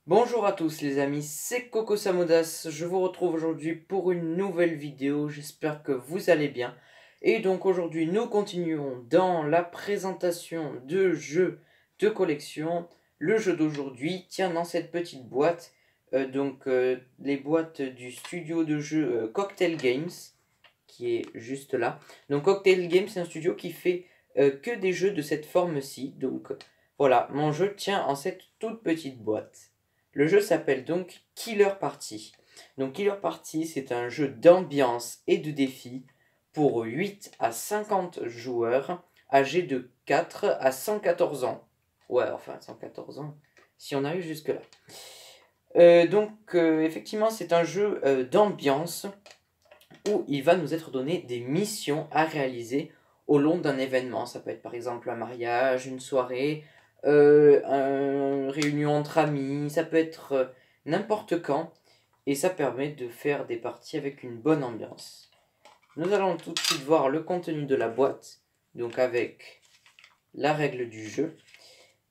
Bonjour à tous les amis, c'est Coco Samodas, je vous retrouve aujourd'hui pour une nouvelle vidéo, j'espère que vous allez bien. Et donc aujourd'hui nous continuons dans la présentation de jeux de collection. Le jeu d'aujourd'hui tient dans cette petite boîte, les boîtes du studio de jeux Cocktail Games, qui est juste là. Donc Cocktail Games c'est un studio qui fait que des jeux de cette forme-ci, donc voilà, mon jeu tient en cette toute petite boîte. Le jeu s'appelle donc Killer Party. Donc Killer Party, c'est un jeu d'ambiance et de défi pour 8 à 50 joueurs âgés de 4 à 114 ans. Ouais, enfin 114 ans, si on arrive jusque-là. Effectivement, c'est un jeu d'ambiance où il va nous être donné des missions à réaliser au long d'un événement. Ça peut être par exemple un mariage, une soirée, une réunion entre amis, ça peut être n'importe quand. Et ça permet de faire des parties avec une bonne ambiance. Nous allons tout de suite voir le contenu de la boîte, donc avec la règle du jeu.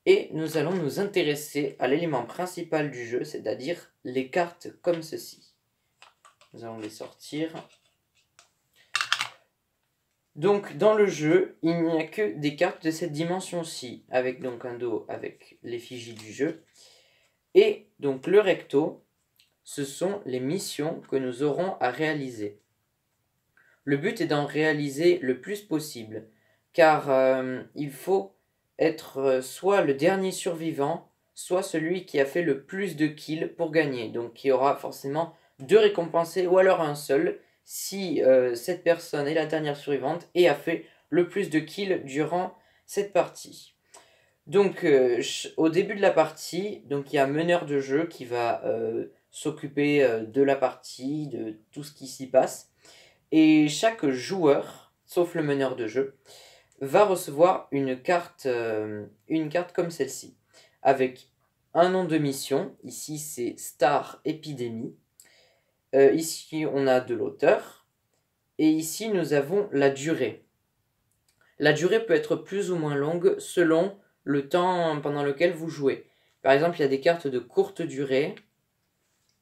Et nous allons nous intéresser à l'élément principal du jeu, c'est-à-dire les cartes comme ceci. Nous allons les sortir. Donc dans le jeu, il n'y a que des cartes de cette dimension-ci, avec donc un dos avec l'effigie du jeu. Et donc le recto, ce sont les missions que nous aurons à réaliser. Le but est d'en réaliser le plus possible, car il faut être soit le dernier survivant, soit celui qui a fait le plus de kills pour gagner. Donc il y aura forcément deux récompensés, ou alors un seul, si cette personne est la dernière survivante et a fait le plus de kills durant cette partie. Donc au début de la partie, donc il y a un meneur de jeu qui va s'occuper de la partie, de tout ce qui s'y passe. Et chaque joueur, sauf le meneur de jeu, va recevoir une carte comme celle-ci, avec un nom de mission. Ici, c'est Star Epidemy. Ici, on a de l'auteur. Et ici, nous avons la durée. La durée peut être plus ou moins longue selon le temps pendant lequel vous jouez. Par exemple, il y a des cartes de courte durée.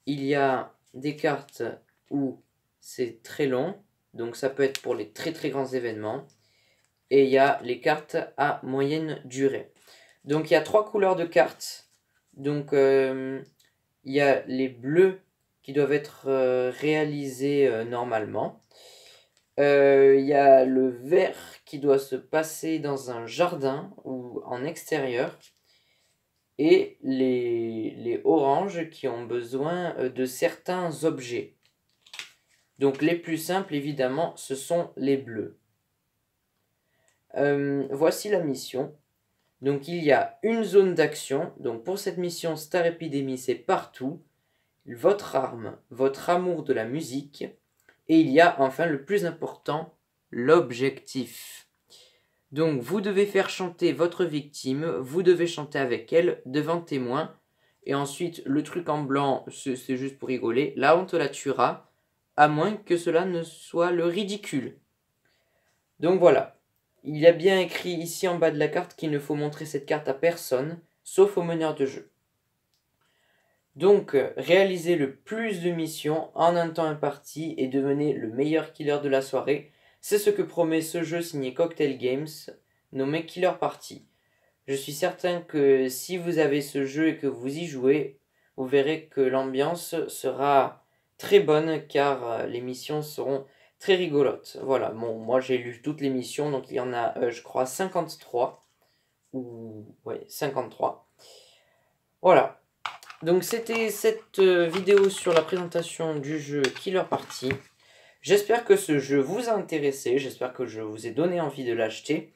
Il y a des cartes où c'est très long. Donc ça peut être pour les très très grands événements. Et il y a les cartes à moyenne durée. Donc il y a trois couleurs de cartes. Donc il y a les bleus qui doivent être réalisés normalement. Il y a le vert qui doit se passer dans un jardin ou en extérieur. Et les oranges qui ont besoin de certains objets. Donc les plus simples, évidemment, ce sont les bleus. Voici la mission. Donc il y a une zone d'action. Donc pour cette mission Star Epidemy, c'est partout. Votre arme, votre amour de la musique. Et il y a enfin le plus important, l'objectif. Donc vous devez faire chanter votre victime, vous devez chanter avec elle devant témoins. Et ensuite le truc en blanc, c'est juste pour rigoler. Là on te la tuera, à moins que cela ne soit le ridicule. Donc voilà. Il y a bien écrit ici en bas de la carte qu'il ne faut montrer cette carte à personne, sauf au meneur de jeu. Donc, réalisez le plus de missions en un temps imparti et devenez le meilleur killer de la soirée. C'est ce que promet ce jeu signé Cocktail Games, nommé Killer Party. Je suis certain que si vous avez ce jeu et que vous y jouez, vous verrez que l'ambiance sera très bonne car les missions seront très rigolotes. Voilà, bon, moi j'ai lu toutes les missions, donc il y en a, je crois, 53. Ou, ouais, 53. Voilà. Donc c'était cette vidéo sur la présentation du jeu Killer Party. J'espère que ce jeu vous a intéressé, j'espère que je vous ai donné envie de l'acheter.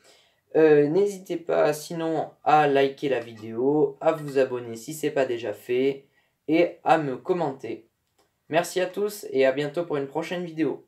N'hésitez pas sinon à liker la vidéo, à vous abonner si ce n'est pas déjà fait, et à me commenter. Merci à tous et à bientôt pour une prochaine vidéo.